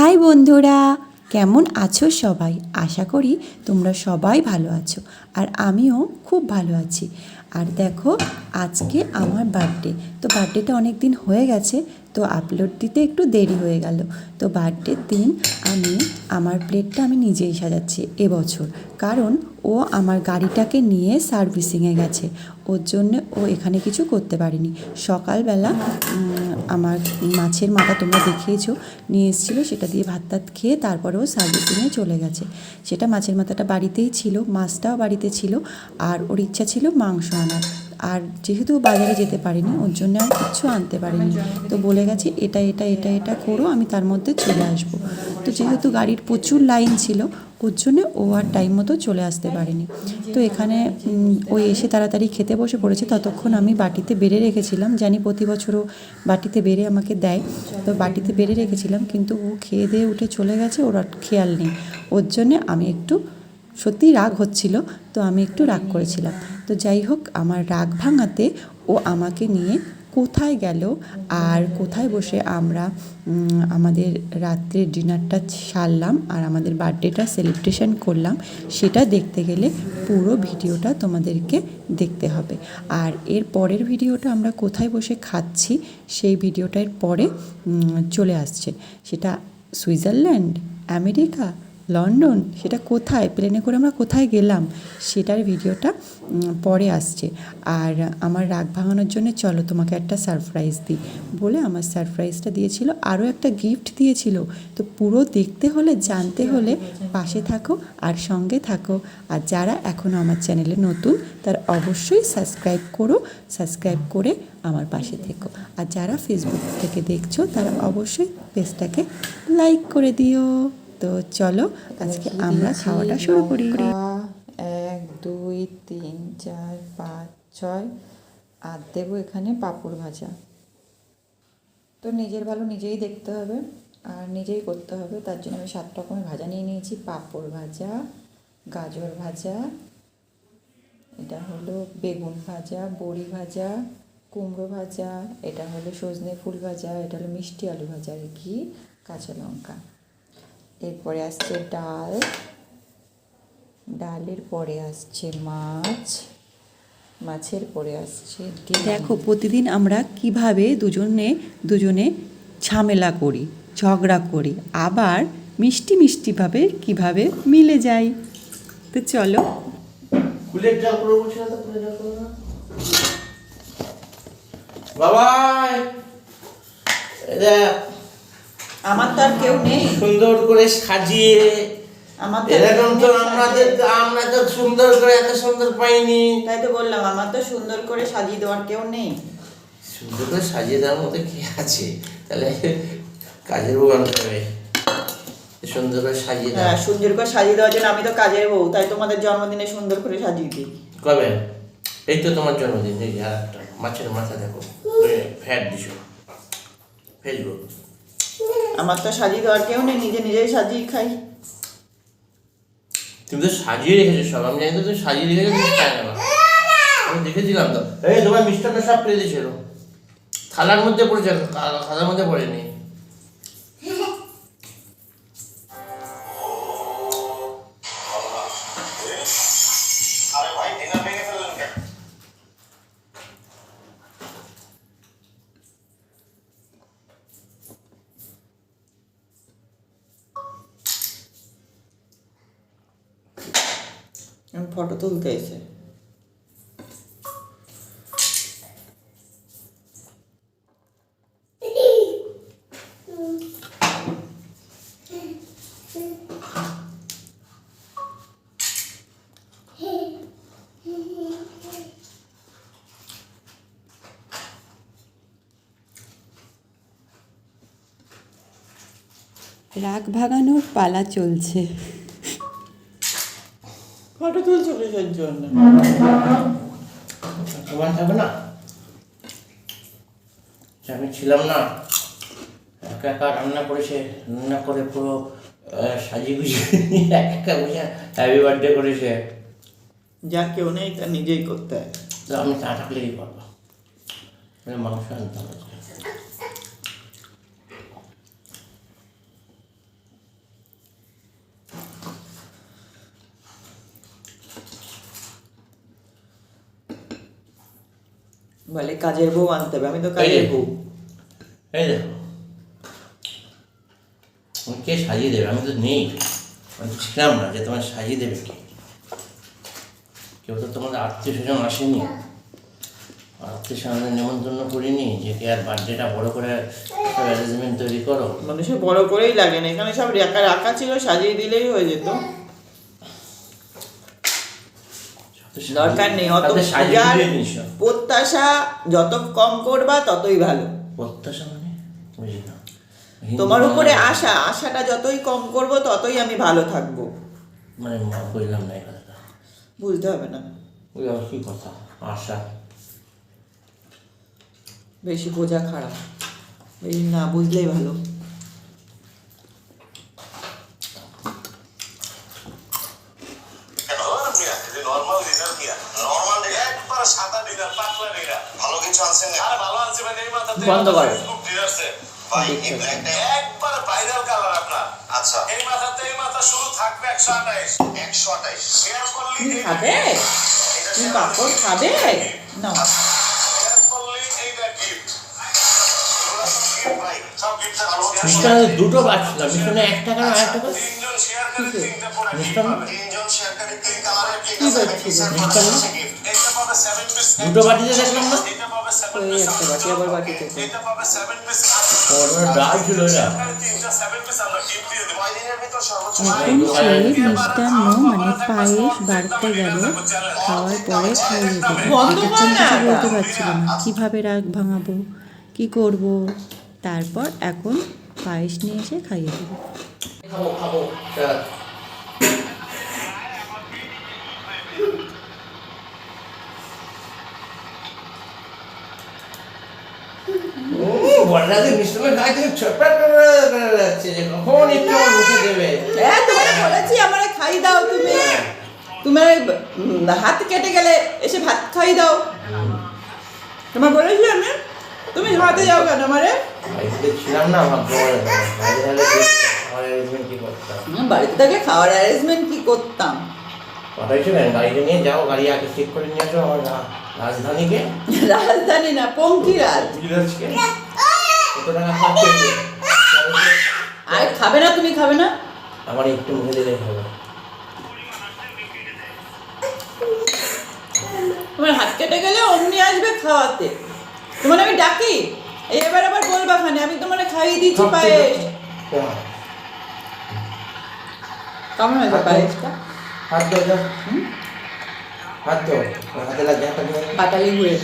High বন্ধুরা, কেমন আছো সবাই? আশা করি তোমরা সবাই ভালো আছো, আর আমিও খুব ভালো আছি। আর দেখো, আজকে আমার বার্থডে। তো বার্থডেটা অনেক দিন হয়ে গেছে, তো আপলোড দিতে একটু দেরি হয়ে গেল। তো বার্থডের দিন আমি আমার প্লেটটা আমি নিজেই সাজাচ্ছি এবছর, কারণ ও আমার গাড়িটাকে নিয়ে সার্ভিসিংয়ে গেছে। ওর জন্য ও এখানে কিছু করতে পারেনি। সকালবেলা আমার মাছের মাথা তোমরা দেখিয়েছো নিয়ে এসেছিলো, সেটা দিয়ে ভাত টাত খেয়ে তারপরে ও সার্ভিসিংয়ে চলে গেছে। সেটা মাছের মাথাটা বাড়িতেই ছিল, মাছটাও বাড়িতে ছিল, আর ওর ইচ্ছা ছিল মাংস আনার। আর যেহেতু বাজারে যেতে পারিনি, ওর জন্য আর কিচ্ছু আনতে পারিনি। তো বলে গেছি এটা এটা এটা এটা করো, আমি তার মধ্যে চলে আসবো। তো যেহেতু গাড়ির প্রচুর লাইন ছিল, ওর জন্য ও আর টাইম মতো চলে আসতে পারেনি। তো এখানে ও এসে তাড়াতাড়ি খেতে বসে পড়েছে। ততক্ষণ আমি বাটিতে বেড়ে রেখেছিলাম, জানি প্রতি বছরও বাটিতে বেড়ে আমাকে দেয়, তো বাটিতে বেড়ে রেখেছিলাম, কিন্তু ও খেয়ে দিয়ে উঠে চলে গেছে, ওর আর খেয়াল নেই। ওর জন্যে আমি একটু সত্যিই রাগ হচ্ছিল, তো আমি একটু রাগ করেছিলাম। তো যাই হোক, আমার রাগ ভাঙাতে ও আমাকে নিয়ে কোথায় গেল আর কোথায় বসে আমরা আমাদের রাত্রের ডিনারটা সারলাম আর আমাদের বার্থডেটা সেলিব্রেশন করলাম, সেটা দেখতে গেলে পুরো ভিডিওটা তোমাদেরকে দেখতে হবে। আর এর পরের ভিডিওটা আমরা কোথায় বসে খাচ্ছি সেই ভিডিওটার পরে চলে আসছে। সেটা সুইজারল্যান্ড, আমেরিকা, লন্ডন, সেটা কোথায় প্লেনে করে আমরা কোথায় গেলাম সেটার ভিডিওটা পরে আসছে। আর আমার রাগ ভাঙানোর জন্য চলো তোমাকে একটা সারপ্রাইজ দিই বলে আমার সারপ্রাইজটা দিয়েছিল, আরও একটা গিফট দিয়েছিল। তো পুরো দেখতে হলে, জানতে হলে পাশে থাকো আর সঙ্গে থাকো। আর যারা এখনও আমার চ্যানেলে নতুন, তারা অবশ্যই সাবস্ক্রাইব করো, সাবস্ক্রাইব করে আমার পাশে থেকো। আর যারা ফেসবুক থেকে দেখছো, তারা অবশ্যই পেজটাকে লাইক করে দিও। তো চলো আজকে আমরা খাওয়াটা শুরু করি। 1 2 3 4 5 6 আর দেবো এখানে পাঁপড় ভাজা। তো নিজের ভালো নিজেই দেখতে হবে আর নিজেই করতে হবে, তার জন্য আমি 7 রকমের ভাজা নিয়ে নিয়েছি। পাঁপড় ভাজা, গাজর ভাজা, এটা হলো বেগুন ভাজা, বড়ি ভাজা, কুমড়ো ভাজা, এটা হলো সজনে ফুল ভাজা, এটা হলো মিষ্টি আলু ভাজা, আর ঘি, কাঁচা লঙ্কা। এরপরে আসছে ডাল, ডালের পরে আসছে মাছ, মাছের পরে আসছে ডিম। দেখো প্রতিদিন আমরা কিভাবে দুজনে ঝামেলা করি, ঝগড়া করি, আবার মিষ্টি মিষ্টিভাবে কিভাবে মিলে যাই। তো চলো। কুলের জল করে বলছি না, তো কুলের জল করো না বাবাই। আমার তো আর কেউ নেই সুন্দর করে সাজিয়ে, আমার তো এরকম তো আমরা তো সুন্দর করে এত সুন্দর পাইনি। তাই তো বললাম, আমার তো সুন্দর করে সাজিয়ে দেওয়ার কেউ নেই। সুন্দর করে সাজিয়ে দেওয়ার মতো কে আছে? তাহলে কাজের বউ আনতে হবে সুন্দর করে সাজিয়ে দেওয়া। হ্যাঁ, সুন্দর করে সাজিয়ে দেওয়ার জন্য আমি তো কাজের বউ, তাই তোমাদের জন্মদিনে সুন্দর করে সাজিয়ে দিই। কবে? এই তো তোমার জন্মদিন। এই আর একটা মাছের মাথা দেখো, ফ্যাট দিছো ফেসবুক। আমার তো সাজিয়ে দেওয়ার কেউ নেই, নিজে নিজেই সাজিয়ে খাই। তুমি তো সাজিয়ে রেখেছো সব, আমি জানি তো তুমি সাজিয়ে রেখেছো, তুমি খাই না। আমি দেখেছিলাম তো। এই তোমার মিষ্টান্ন সব ফেলে দিয়েছিল, থালার মধ্যে পড়েছে, খাতার মধ্যে পড়েনি। আমি ফটো তুলতে এসে রাগ ভাগানোর পালা চলছে। ফটো তুলছো কিসের জন্য? তোমার থাকবে না, আমি ছিলাম না, একা একা রান্না করেছে, রান্না করে পুরো সাজিয়ে গুজিয়ে একা একা বসে হ্যাপি বার্থডে করেছে। যা কেউ নেই তা নিজেই করতে হয়। তো আমি চা থাকলে কি করবো, মাংস আনতে হবে। বলে কাজের বউ আনতে হবে, আমি তো এই কাজের যে। বউ। এই দেখো, কে সাজিয়ে দেবে? আমি তো নেই, আমি তো ছিলাম না যে তোমার সাজিয়ে দেবে কে। কেউ তো তোমাদের আত্মীয় স্বজন আসেনি, আত্মীয় স্বজনের নেমন্তন্ন করিনি যে কে আর বার্থডেটা বড় করে অ্যারেঞ্জমেন্ট তৈরি করো। মানুষের বড় করেই লাগে না, এখানে সব রাখা রাখা ছিল, সাজিয়ে দিলেই হয়ে যেত। দরকার নেই অত তাতে সাজিয়ে পূজার দিয়ে নিস। প্রত্যাশা যত কম করবা ততই ভালো। প্রত্যাশা মানে বুঝি না। তোমার উপরে আশাটা যতই কম করব ততই আমি ভালো থাকবো। মানে বুঝলাম না এই কথাটা। বুঝতে হবে না, ওই আবার কি কথা? আশা বেশি বোঝা খারাপ, বেশি না বুঝলেই ভালো। নরমাল ডিনার কি নরমাল একবার সাদা ডিনার পাতলা ডিনার ভালো কিছু আনছেন না? আরে ভালো আনছে মানে এই মাথাতে বন্ধ করো। ফেসবুক ডিনারছে ভাই এই ব্ল্যাকটা একবার ভাইরাল কালার আপনার। আচ্ছা এই মাথাতে এই মাথা শুরু থাকবে 128 128 শেয়ার করলি তুমি খাবে? তুমি পাপড় খাবে? না শেয়ার করলি এইটা গিফট ভাই সব গিফট মিষ্টান্ন দুটো বাড়ছিল, মিষ্টান্ন একটা কেন আর একটা তিনজন শেয়ার করে তিনটা পড়ে মিষ্টান্ন তিনজন শেয়ার করে তিন কালারের কেক কি আছে করছিস? মিষ্টান্ন এটা পাবে 7 পিস দুটো বাটিতে দেখলাম না, এটা পাবে 7 ওই পিস একটা বাটি আবার বাকি থেকে। এটা পাবে 7 পিস ওর ডাল ছিল এটা। তিনটা 7 পিস আমরা গিফট দিয়ে দেব কয়দিনের ভিতর সর্বোচ্চ এখন সে মিষ্টান্ন মানে পায়েস বাড়তে গেল, খাওয়ার পরে খাইয়ে দেবে। বন্ধ এটার কর জন্য না কিছু বলতে এটা। পারছিল না, কিভাবে রাগ ভাঙাবো, কি করব। তারপর এখন পায়েস নিয়ে এসে খাইয়ে দেবে। খাবো খাবো চল। বড়রাতে মিষ্টান্ন খাই তুমি ছটপট করে যাচ্ছে যে কখন একটু আমার মুখে দেবে। তোমাকে বলেছি আমারে খাই দাও, তুমি তোমার হাত কেটে গেলে এসে ভাত খাই দাও। তোমার বলেছি আমি, তুমি ঝাড়াতে যাও কেন আমারে? বাড়িতে ছিলাম না, ভাববো বাইরে হলে আমার অ্যারেঞ্জমেন্ট কি করতাম। বাড়িতে থাকলে খাওয়ার অ্যারেঞ্জমেন্ট কি করতাম? কথাই ছিলেন গাড়িটা নিয়ে যাও, গাড়ি আগে ঠিক করে নিয়ে আসো আমার রাজধানীকে। রাজধানী না, পঙ্কিরাজ। বুঝিরাজকে কত টাকা খরচ হয়েছে? আর খাবে না, তুমি খাবে না? আমার একটু মুখে দিলেই হবে। তোমার হাত কেটে গেলে অমনি আসবে খাওয়াতে। তোমার আমি ডাকি, এবার আবার বলবা খানে আমি তোমার খাইয়ে দিচ্ছি পায়েস। কেমন হয়েছে পায়েসটা? হাত দাও, হাত দাও, হাতে লাগে হাতটা নিয়ে। পাতালি ঘুরে